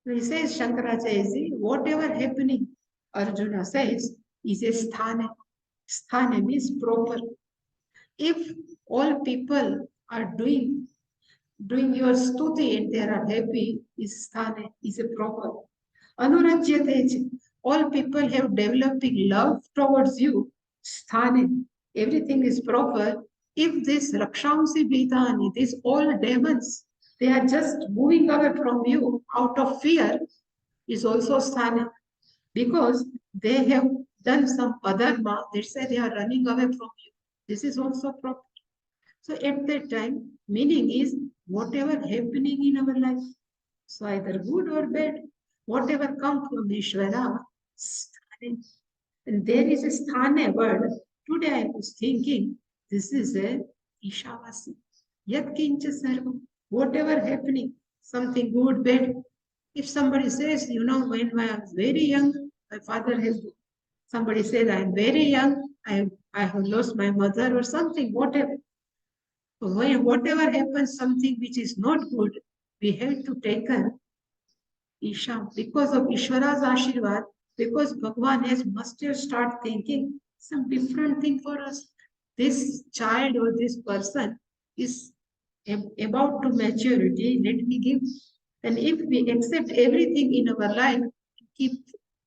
So he says, Shankaracharya, whatever happening, Arjuna says, is a sthana. Sthana means proper. If all people are doing your stuti and they are happy, is sthana, is a proper. Anurajyate, all people have developing love towards you, sthane, everything is proper. If this rakshamsi bhitani, these all demons, they are just moving away from you out of fear, is also sthane. Because they have done some adharma, they say they are running away from you. This is also proper. So at that time, meaning is whatever happening in our life, so either good or bad, whatever comes from Ishvara, sthane. And there is a sthane word. Today I was thinking, this is a Ishavasya. Yat kincha sarvam. Whatever happening, something good, bad. If somebody says, when I was very young, my father has, somebody said, I'm very young, I have lost my mother or something, whatever. So when whatever happens, something which is not good, we have to take a Isha, because of Ishvara's Ashirvad, because Bhagwan has must have start thinking some different thing for us. This child or this person is about to maturity, let me give. And if we accept everything in our life, keep,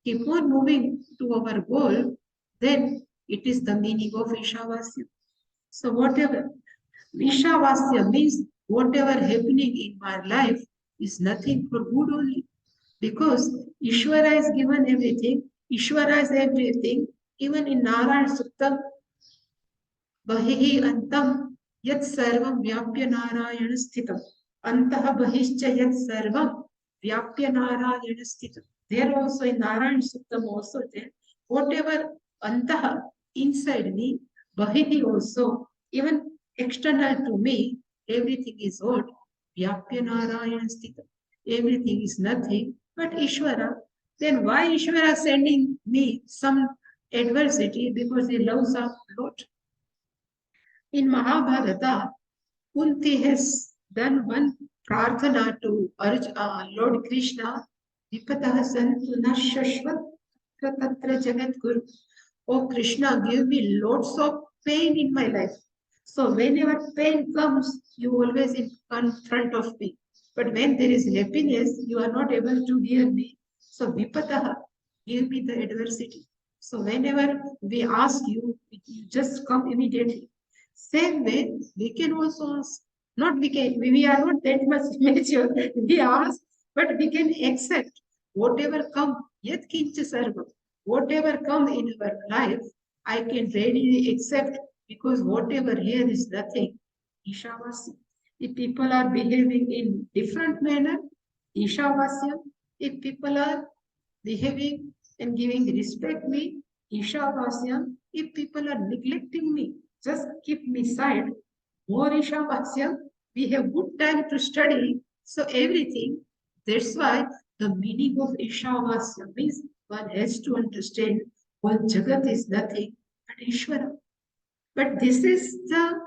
keep on moving to our goal, then it is the meaning of Ishavasya. So whatever, Ishavasya means whatever happening in my life is nothing for good only. Because Ishvara is given everything, Ishvara is everything, even in Narayana Suktam, Bahihi Antam, Yat Sarvam Vyapya Narayana Sthitam. Antaha Bahischa Yat Sarvam Vyapya Narayana Sthitam. There also in Narayana Suktam also there, whatever Antaha inside me, Bahihi also, even external to me, everything is what? Vyapya Narayana Sthitam. Everything is nothing but Ishvara. Then why Ishvara sending me some adversity? Because he loves a lot. In Mahabharata, Kunti has done one prarthana to Lord Krishna, Vipatah santu nashashvat tatra jagat guru. Oh Krishna, give me lots of pain in my life. So whenever pain comes, you always in front of me. But when there is happiness, you are not able to hear me. So Vipatah, give me the adversity. So whenever we ask you, you just come immediately. Same way, we can also ask. Not we are not that much mature. We ask, but we can accept whatever come. Yat kincha sarva. Whatever come in our life, I can readily accept because whatever here is nothing. Ishavasya. If people are behaving in different manner, Ishavasya. If people are behaving and giving respect me, Ishavasya. If people are neglecting me, just keep me side, more Ishavasya. We have good time to study, so everything. That's why the meaning of Ishavasya means one has to understand one Jagat is nothing but Ishvara. But this is the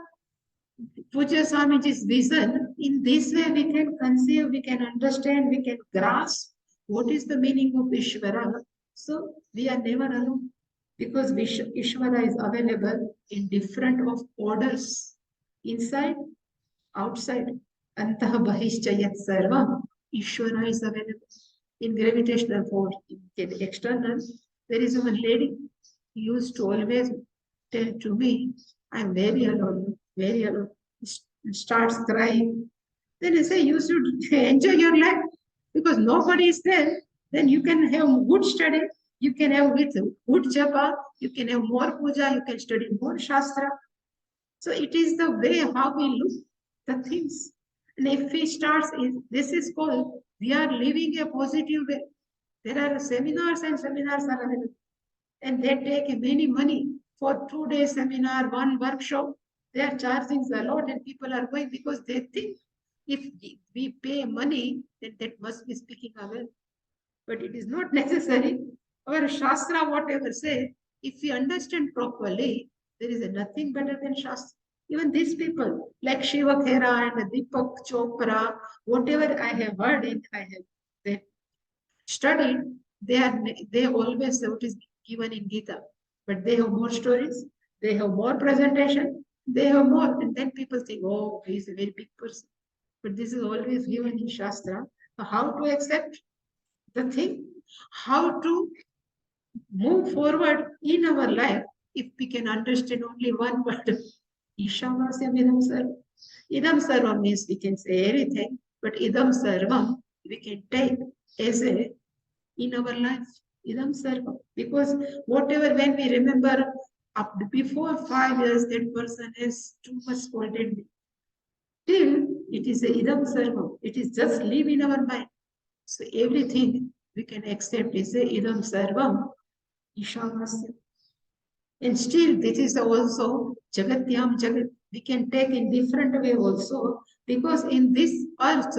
Puja Swamiji's vision. In this way, we can conceive, we can understand, we can grasp what is the meaning of Ishvara. So we are never alone because Ishvara is available in different of orders, inside, outside. Antaha Bahishcha Yat Sarvam. Ishvara is available in gravitational force, in external. There is one lady who used to always tell to me, I'm very alone. Starts crying. Then I say, you should enjoy your life because nobody is there. Then you can have good study. You can have with good japa. You can have more puja. You can study more shastra. So it is the way how we look the things. And if we start, this is called, we are living a positive way. There are seminars and seminars are available. And they take many money for 2 day seminar, one workshop. They are charging a lot and people are going because they think if we pay money, then that must be speaking well. But it is not necessary. Our Shastra, whatever say, if we understand properly, there is nothing better than Shastra. Even these people, like Shiva Khera and Deepak Chopra, whatever I have heard and I have studied, they always say what is given in Gita, but they have more stories, they have more presentation, they have more, and then people think, oh, he is a very big person. But this is always given in Shastra. So how to accept the thing, how to move forward in our life if we can understand only one word. Ishavasya idam sarvam. Idam sarvam means we can say everything, but idam sarvam we can take as a in our life. Idam sarvam. Because whatever when we remember up before 5 years, that person has too much scolded me. Till it is a idam sarvam. It is just live in our mind. So everything we can accept is a idam sarvam. Ishavasya. And still, this is also Jagatyam Jagat. We can take in different way also, because in this earth,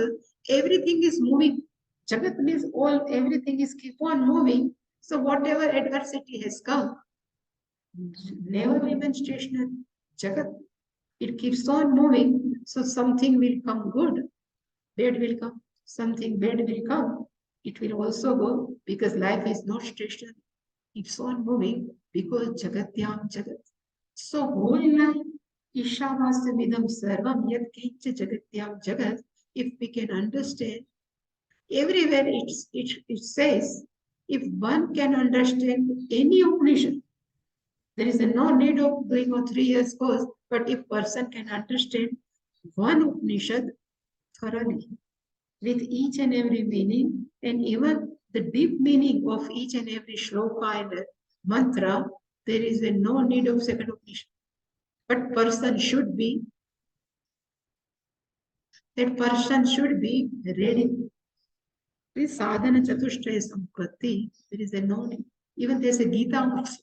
everything is moving. Jagat means all, everything is keep on moving. So whatever adversity has come, never remains stationary. Jagat, it keeps on moving. So something will come good, bad will come. Something bad will come. It will also go, because life is not stationary. Keeps on moving because Jagatyam Jagat. So whole life, Ishavasya Vidam Sarvam Yat Kincha Jagatyam Jagat, if we can understand, everywhere it says, if one can understand any Upanishad, there is no need of doing a 3 years course, but if person can understand one Upanishad thoroughly, with each and every meaning, and even the deep meaning of each and every shloka and mantra, there is no need of second Upanishad. But that person should be ready. This sadhana chatushtaya sampatti, there is no need. Even there is a Gita also.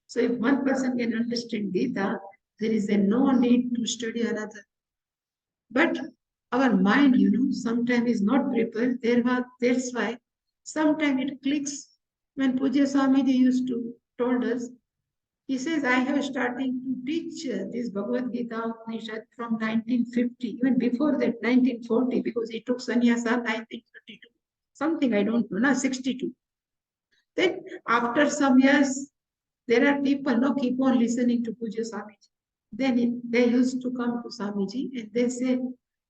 So if one person can understand Gita, there is no need to study another. But our mind, sometimes is not prepared. That's why sometimes it clicks. When Pujya Swamiji used to told us, he says, I have starting to teach this Bhagavad Gita Upanishad from 1950, even before that, 1940, because he took sannyasa 1932. Something I don't know, now 62. Then after some years, there are people no keep on listening to Pujya Swamiji. Then they used to come to Swamiji and they say,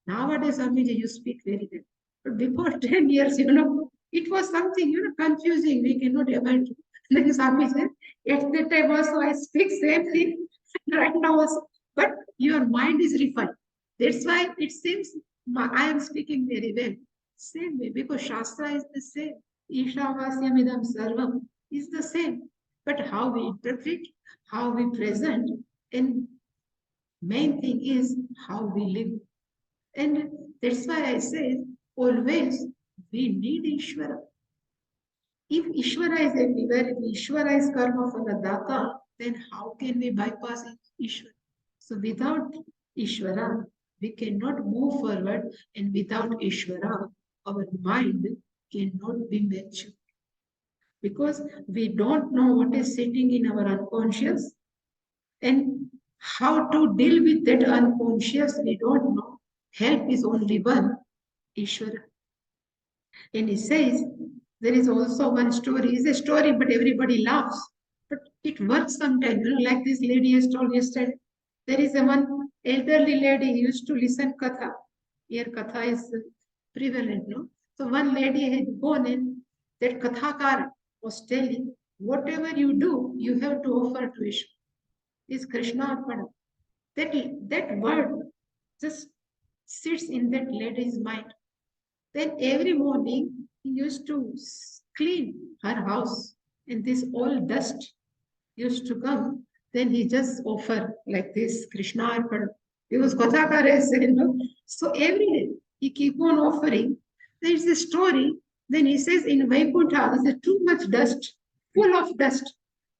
nowadays, Swamiji, you speak very well. But before 10 years, it was something, confusing. We cannot able to. Then Swamiji said, at that time also I speak same thing right now also. But your mind is refined. That's why it seems I am speaking very well. Same way, because Shastra is the same. Ishavasya sarvam is the same. But how we interpret, how we present, and main thing is how we live. And that's why I say always we need Ishvara. If Ishvara is everywhere, if Ishvara is karma phaladata, then how can we bypass Ishvara? So without Ishvara, we cannot move forward, and without Ishvara, our mind cannot be mature. Because we don't know what is sitting in our unconscious, and how to deal with that unconscious, we don't know. Help is only one, Ishvara. And he says, there is also one story. It's a story, but everybody laughs. But it works sometimes, like this lady has told yesterday. There is a one elderly lady who used to listen katha. Here katha is prevalent, no? So one lady had gone in, that kathakar was telling, whatever you do, you have to offer to Ishvara. Is Krishna Arpada. That word just sits in that lady's mind. Then every morning he used to clean her house, and this all dust used to come. Then he just offer like this Krishna Arpada. Because Kathakara said, So every day he keep on offering. There is a story. Then he says in Vaikuntha, there is too much dust, full of dust.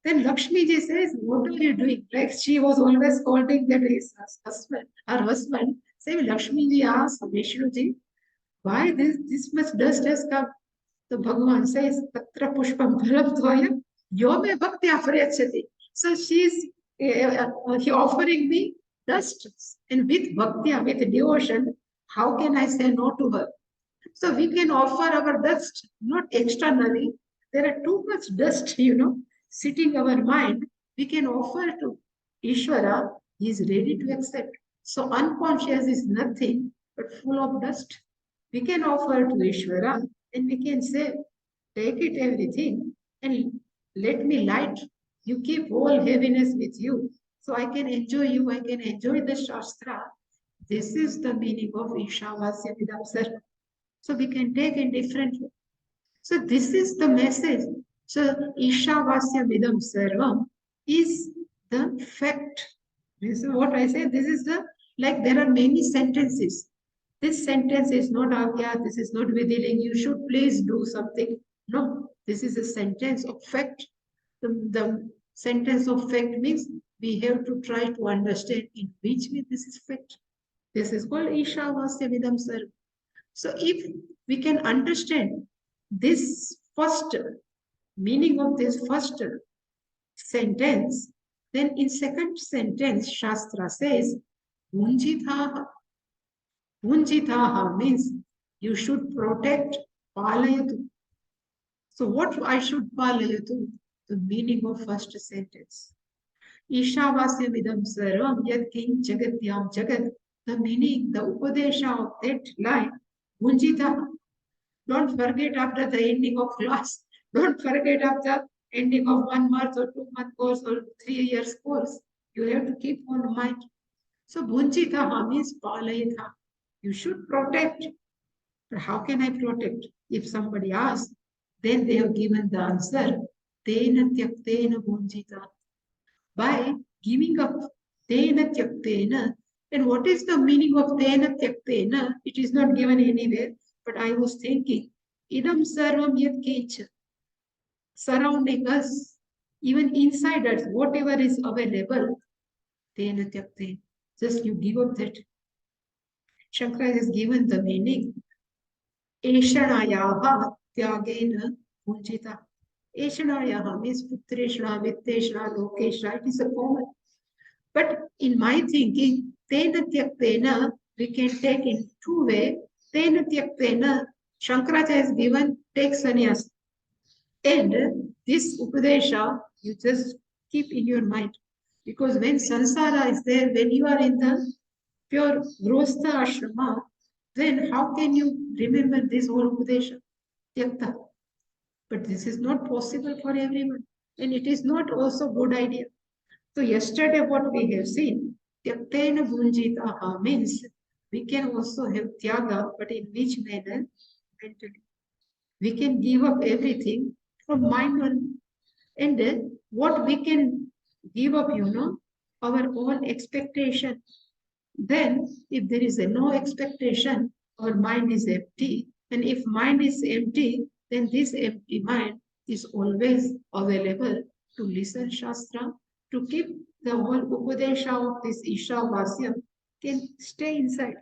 Then Lakshmi ji says, what are you doing? Like she was always scolding that his husband, her husband. Say Lakshmi ji asked Vishnu ji, why this much dust has come? So Bhagavan says, Tatra Pushpam Phalabdvaya, Yome Bhaktya Prayachati. So she's he offering me dust, and with bhaktya, with devotion, how can I say no to her? So we can offer our dust, not externally. There are too much dust, sitting our mind. We can offer to Ishvara. He is ready to accept. So unconscious is nothing but full of dust. We can offer to Ishvara and we can say, take it everything and let me light. You keep all heaviness with you. So I can enjoy you. I can enjoy the Shastra. This is the meaning of Ishavasyopanisad. So we can take in different way. So this is the message. So Ishavasya Vidam Sarvam is the fact. This is what I say. This is the, like there are many sentences. This sentence is not Agya, this is not Vidiling, you should please do something. No, this is a sentence of fact. The sentence of fact means we have to try to understand in which way this is fact. This is called Ishavasya Vidam Sarvam. So if we can understand this first meaning of this first sentence, then in second sentence, Shastra says, Punjitaha. Punjitaha means you should protect Palayatu. So what I should Palayatu? The meaning of first sentence. Ishavasya Vidam Sarvam Yad King Jagatyam Jagat. The meaning, the Upadesha of that line, Punjitaha. Don't forget after the ending of class. Don't forget after ending of 1 month or 2 month course or 3 years course. You have to keep on mind. So Bhunjitaha means Palayatha. You should protect. But how can I protect? If somebody asks, then they have given the answer. Tena tyaktena bhunjita. By giving up tena tyaktena. And what is the meaning of tena tyaktena? It is not given anywhere. But I was thinking, idam sarvam yat kecha, surrounding us, even inside us, whatever is available, tena tyakten. Just you give up that. Shankara has given the meaning. Eshanayaha tyagena punjita. Eshanayaha means putreshna, vitteshna, lokeshna. It is a common. But in my thinking, tena tyaktena, we can take in two ways. Tena tyaktena, Shankaracharya has given, take sannyas. And this Upadesha, you just keep in your mind. Because when samsara is there, when you are in the pure grostha ashrama, then how can you remember this whole Upadesha? Tyakta. But this is not possible for everyone. And it is not also good idea. So yesterday what we have seen, Tyaktena Bhunjitaha means we can also have Tyaga, but in which manner? Mentally. We can give up everything from mind on. And what we can give up, our own expectation. Then, if there is no expectation, our mind is empty. And if mind is empty, then this empty mind is always available to listen Shastra, to keep the whole Upadesha of this Ishavasya can stay inside.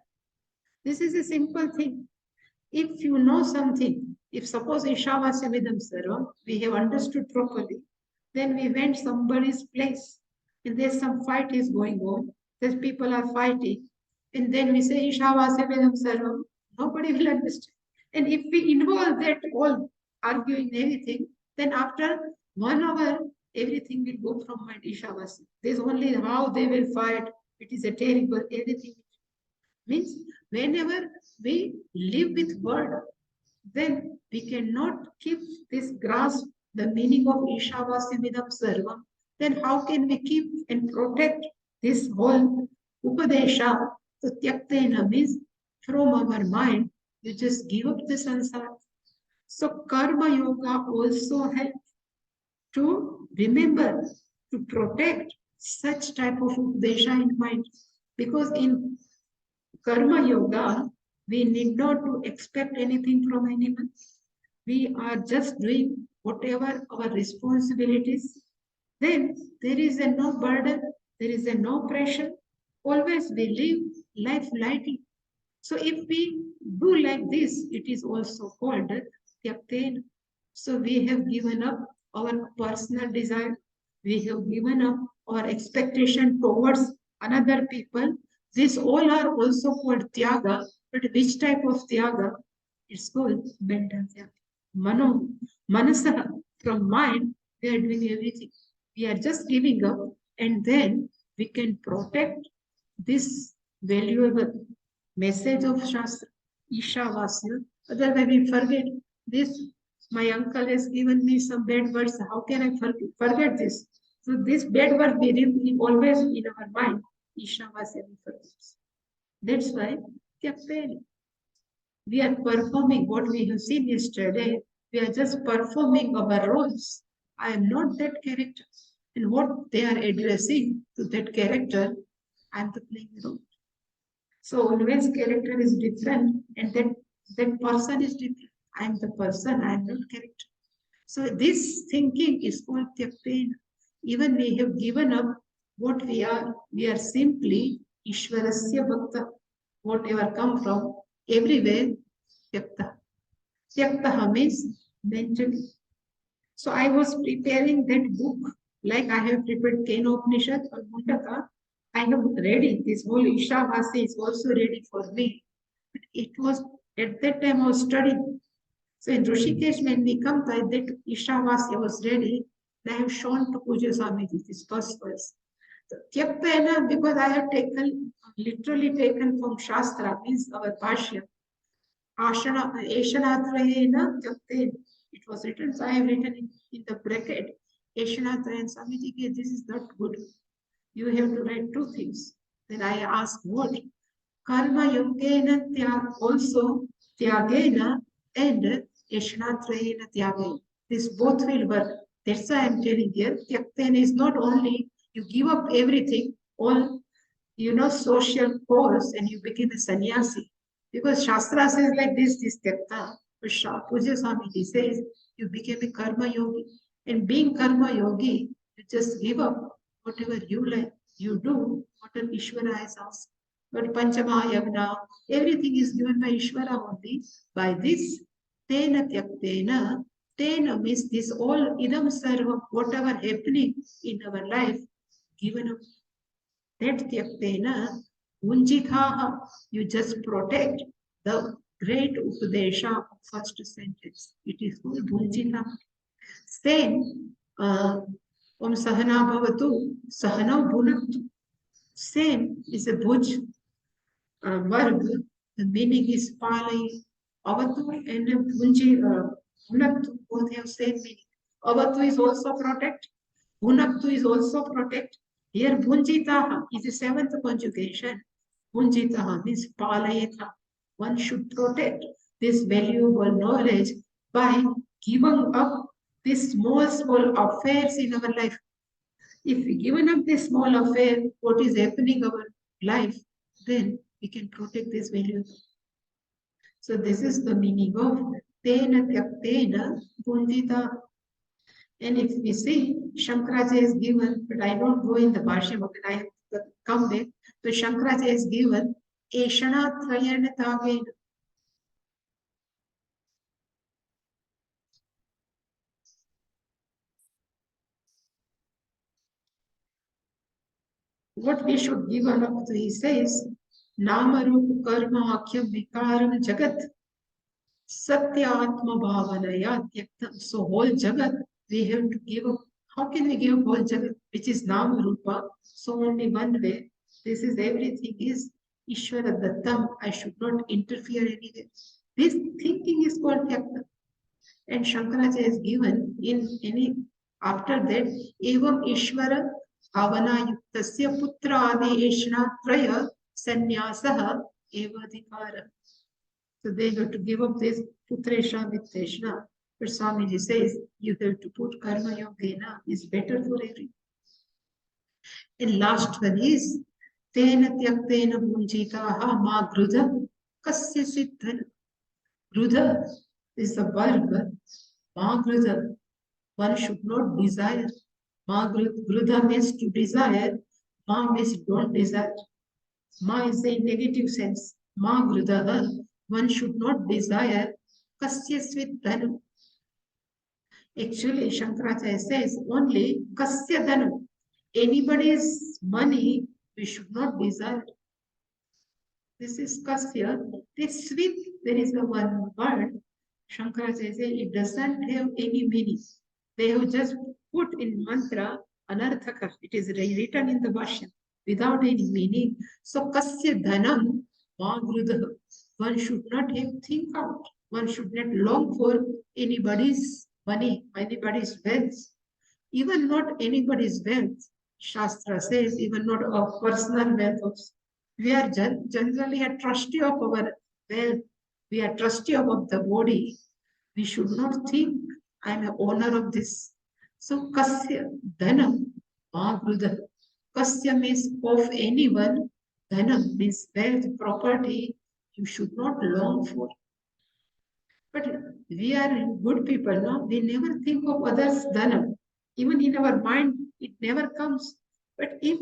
This is a simple thing. If you know something, if suppose Ishavasya Vidam Sarvam, we have understood properly, then we went somebody's place and there's some fight is going on, there's people are fighting, and then we say Ishavasya Vedam Sarvam, nobody will understand. And if we involve that all arguing anything, then after 1 hour, everything will go from mind Ishavasya. There's only how they will fight, it is a terrible, anything. Means whenever we live with word, then we cannot keep this grasp the meaning of Ishavasya Vidam Sarvam. Then how can we keep and protect this whole Upadesha? So Tyaktena means from our mind, you just give up the sansara. So Karma Yoga also helps to remember, to protect such type of Upadesha in mind. Because in Karma Yoga, we need not to expect anything from anyone. We are just doing whatever our responsibilities. Then there is a no burden, there is a no pressure. Always we live life lightly. So if we do like this, it is also called Tyakten. So we have given up our personal desire. We have given up our expectation towards another people. These all are also called Tyaga. But which type of Tyaga? It's called mental therapy. Mano, manasa, from mind, we are doing everything. We are just giving up, and then we can protect this valuable message of Shastra, Ishavasya. Otherwise, we forget this. My uncle has given me some bad words. How can I forget this? So, this bad word we always in our mind. Ishavasya we forget. That's why Kyapeli. We are performing what we have seen yesterday. We are just performing our roles. I am not that character. And what they are addressing to that character, I am the playing role. So always character is different and that person is different. I am the person, I am not character. So this thinking is called Tyapena. Even we have given up what we are simply Ishwarasya Bhakta. Whatever come from everywhere, Tyapta. Tyaktaha means mentally. So I was preparing that book, like I have prepared Kenopanishad or Mundaka. I have ready. This whole Ishavasya is also ready for me. But it was at that time I was studying. So in Rishikesh, when we come to that Ishavasya was ready, I have shown to Puja Swamiji this first verse. So, Tyaptena, because I have literally taken from Shastra, means our Bhashya. Ashanatrayena Tyapten. It was written, so I have written in the bracket. Ashanatrayan Swamiji, this is not good. You have to write two things. Then I ask what? Karma Yogena Tyag, also Tyagena and Ashanatrayena Tyagena. This both will work. That's why I am telling you, Tyakten is not only you give up everything, all social course, and you become a sannyasi. Because Shastra says like this Tyakta. But Puja Swamiji says you became a karma yogi. And being karma yogi, you just give up whatever you like. You do whatever Ishvara has asked. But Panchama Yagna, everything is given by Ishvara only. By this, Tena Tyaktena, Tena means this all idam sarva, whatever happening in our life, given up. That Tyaktena, Unjithaha, you just protect the great Upadesha of first sentence. It is called Bhunjita. Same, Om Sahana Bhavatu, Sahana Bhunaktu. Same is a Bhuj verb. The meaning is Palai, Avatu and Bhunji, Bhunaktu, both have same meaning. Avatu is also protect. Bhunaktu is also protect. Here Bhunjitaha is the seventh conjugation. Bhunjitaha means Palayeta. One should protect this valuable knowledge by giving up these small affairs in our life. If we given up this small affair, what is happening in our life, then we can protect this value. So this is the meaning of Tena Tyaktena Bhunjita. And if we see, Shankaracharya is given, but I don't go in the Bhashya, but I have to come back. So Shankaracharya is given Eshana Trayana Tagena. What we should give up to, he says, Nama Rupa Karma Akhyam Vikaram Jagat Satyatma Bhavanaya Tyaktam. So whole Jagat we have to give up. How can we give up whole Jagat, which is Nama Rupa? So only one way. This is everything is Ishvara Dattam. I should not interfere anywhere. This thinking is called Tyaktam. And Shankaracharya is given in any after that, Evam Ishvara Bhavana Yuktasya Putra Adi Eshna Traya Sanyasaha Evadikara. So they have to give up this Putresha Vitteshna. But Swamiji says you have to put Karma Yogena is better for everyone. And last one is Tena Tyaktena Munjitaha Ma Grudha Kasya Siddhana. Grudha is the verb. Ma Grudha. One should not desire. Ma Grudha means to desire. Ma means don't desire. Ma is in negative sense. Ma Grudha. One should not desire. Kasya Siddhana. Actually, Shankaracharya says only Kasya Dhanu. Anybody's money we should not desire. This is Kasya. This with, there is a one word. Shankara says it doesn't have any meaning. They have just put in mantra anarthaka. It is written in the Bhashya without any meaning. So Kasya dhanam magrudha. One should not have think out. One should not long for anybody's money, anybody's wealth, even not anybody's wealth. Shastra says, even not a personal wealth also. We are generally a trustee of our wealth. We are trustee of the body. We should not think, I am a owner of this. So, kasya dhanam magrudha. Kasya means of anyone. Dhanam means wealth, property. You should not long for. But we are good people, no? We never think of others' dhanam. Even in our mind, it never comes. But if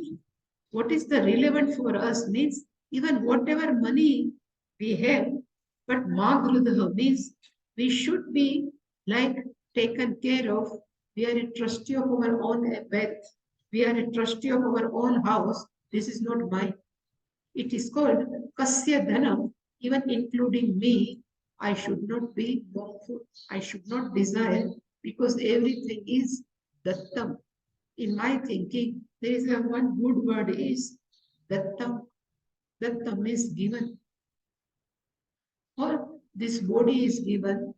what is the relevant for us means even whatever money we have, but magrudha means we should be like taken care of. We are a trustee of our own wealth. We are a trustee of our own house. This is not mine. It is called kasya dhanam, even including me. I should not be longful. I should not desire because everything is dattam. In my thinking, there is a one good word is dattam. Dattam is given. Or this body is given.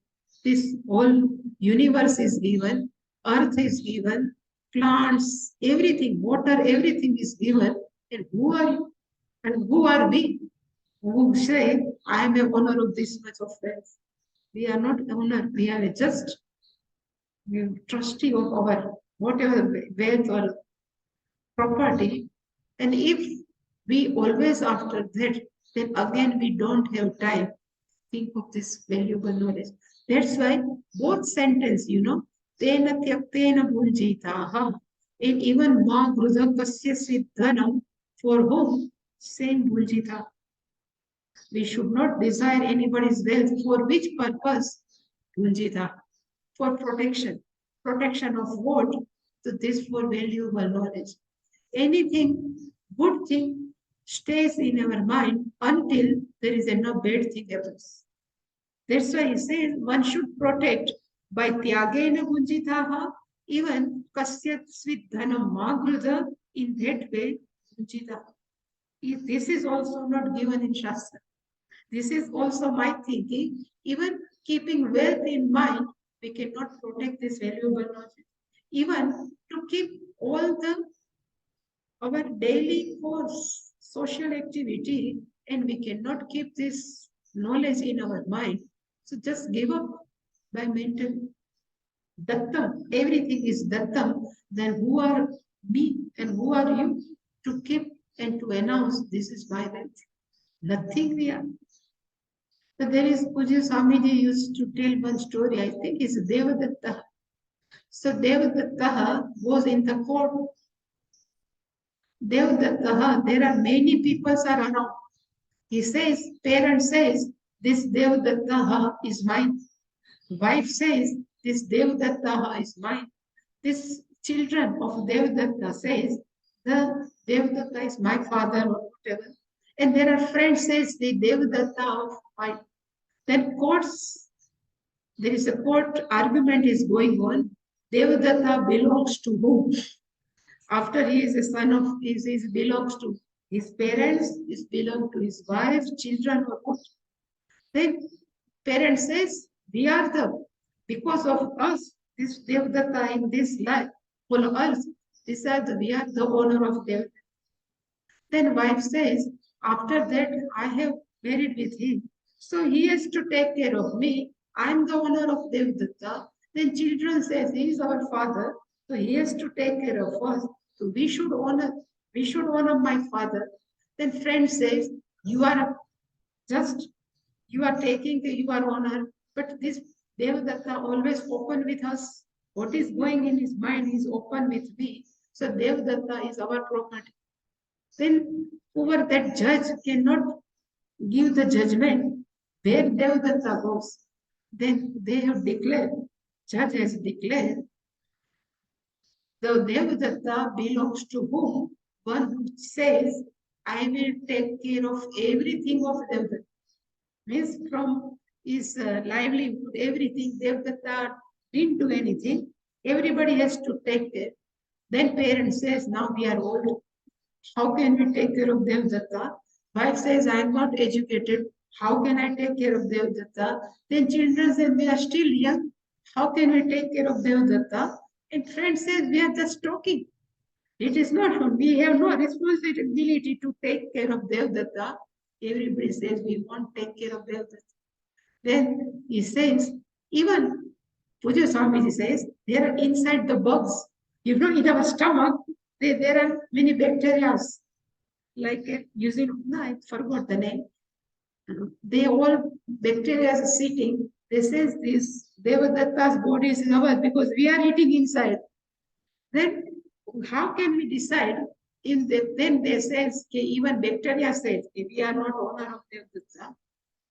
This whole universe is given. Earth is given. Plants, everything, water, everything is given. And who are you? And who are we? Who say, I am a owner of this much of wealth. We are not owner, we are just trustee of our whatever wealth or property. And if we always after that, then again we don't have time. Think of this valuable knowledge. That's why both sentence, tena tyaktena bhunjitaha, and even ma grudha kasya siddhanam, for whom same bhunjita. We should not desire anybody's wealth. For which purpose? Bhunjita. For protection. Protection of what? So this for valuable knowledge. Anything, good thing stays in our mind until there is no bad thing happens. That's why he says one should protect by tyagena bhunjitaha, even kasyat svidhanam magrudha, in that way bhunjita. This is also not given in Shastra. This is also my thinking. Even keeping wealth in mind, we cannot protect this valuable knowledge. Even to keep all the our daily course, social activity, and we cannot keep this knowledge in our mind. So just give up by mental dattam. Everything is dattam. Then who are me and who are you to keep and to announce this is my wealth? Nothing we are. So there is Puja Swamiji used to tell one story, I think it's Devadatta. So Devadatta was in the court. Devadatta, there are many people are around. He says, parent says, this Devadatta is mine. Wife says, this Devadatta is mine. This children of Devadatta says, the Devadatta is my father or whatever. And there are friends says, the Devadatta of mine. Then courts, there is a court argument is going on. Devadatta belongs to whom? After he is a son of his, he belongs to his parents, he belongs to his wife, children, or what? Then parent says, we are the, because of us, this Devadatta in this life, full earth, we are the owner of Devadatta. Then wife says, after that, I have married with him. So he has to take care of me. I am the owner of Devadatta. Then children says, he is our father. So he has to take care of us. So we should honor my father. Then friend says, you are just, you are taking your honor. But this Devadatta always open with us. What is going in his mind is open with me. So Devadatta is our property. Then over that judge cannot give the judgment where Devadatta goes. Then they have declared, judge has declared, the Devadatta belongs to whom? One who says, I will take care of everything of Devdatta. Means from his livelihood, everything, Devdatta didn't do anything. Everybody has to take care. Then parents says, now we are old. How can we take care of Devdatta? Wife says, I am not educated. How can I take care of Devdatta? Then children say, we are still young. How can we take care of Devdatta? And friend says, we are just talking. It is not, we have no responsibility to take care of Devdatta. Everybody says, we won't take care of Devdatta. Then he says, even Puja Swamiji says, there are inside the bugs. You know, in our stomach, there are many bacteria, like using, no, I forgot the name. They all, bacteria are sitting. They says this, Devadatta's body is in ours because we are eating inside. Then how can we decide if then they says, okay, even bacteria says, okay, we are not owner of Devadatta.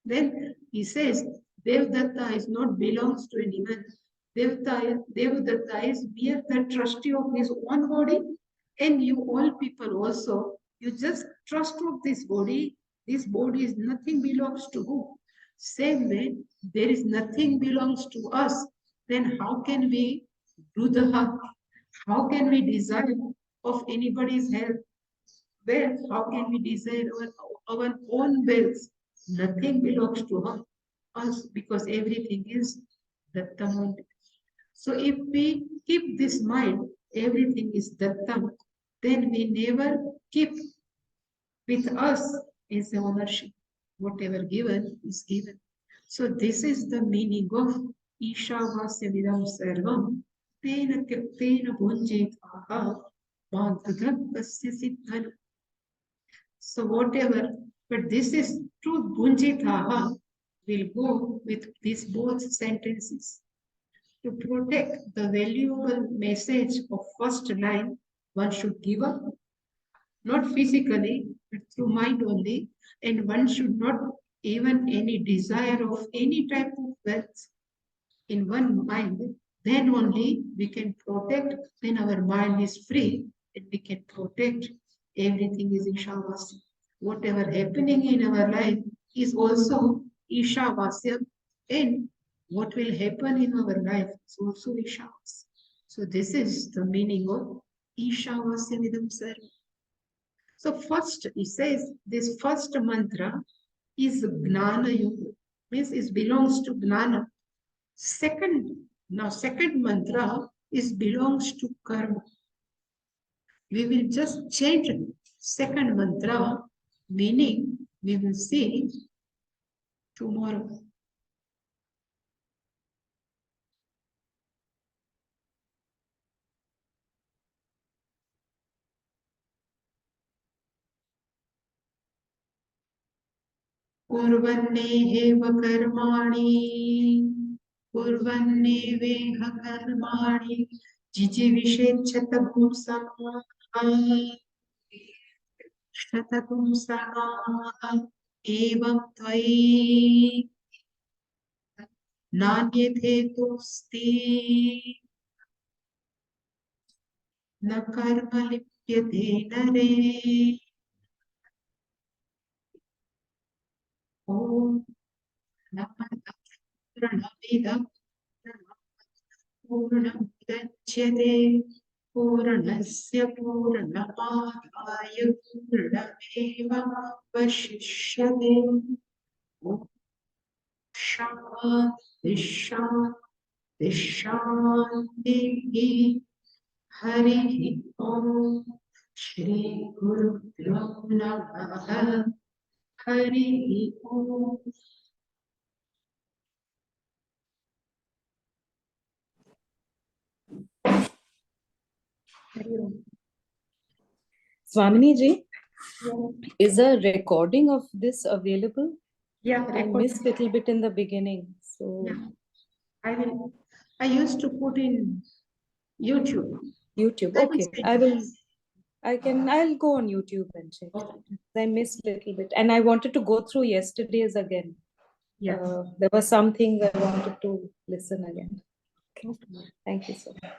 Then he says, Devadatta is not belongs to anyone. Devadatta is mere the trustee of his own body, and you all people also, you just trust of this body. This body is nothing belongs to who? Same way, there is nothing belongs to us. Then how can we do the hug? How can we desire of anybody's health? Wealth, how can we desire our own wealth? Nothing belongs to us because everything is Datta. So if we keep this mind, everything is Datta, then we never keep with us is the ownership. Whatever given is given. So this is the meaning of Ishavasyopanisad Sarvam Tena Kyaptena Bhunjetaha Bhagavadasya Siddhana. So whatever, but this is true Bhunjetaha will go with these both sentences. To protect the valuable message of first line, one should give up, not physically, but through mind only, and one should not even any desire of any type of wealth in one mind. Then only we can protect, then our mind is free, and we can protect. Everything is Ishavasya. Whatever happening in our life is also Ishavasya, and what will happen in our life is also Ishavasya. So this is the meaning of Ishavasya Vidam Sarva. So first, he says this first mantra is Gnana Yoga, means it belongs to Gnana. Second mantra is belongs to Karma. We will just change second mantra, meaning we will see tomorrow. कुर्वन्नेव कर्माणि कुर्वन्नेवेह कर्माणि जिजीविषेच्छत पुंसः शतपुंसः एवं त्वयि नान्यथेतोऽस्ति न कर्म लिप्यते नरे ॐ पूर्णमिदं पूर्णमुदच्यते पूर्णस्य पूर्णमादाय पूर्णमेवावशिष्यते ॐ शान्ति शान्ति शान्तिः हरिः ॐ श्री गुरुभ्यो नमः हरिः ॐ Swamini ji, is a recording of this available? Yeah, I missed a little bit in the beginning. So yeah. I used to put in YouTube. Okay. I'll go on YouTube and check. Okay. I missed a little bit. And I wanted to go through yesterday's again. Yeah. There were some things I wanted to listen again. Okay. Thank you so much.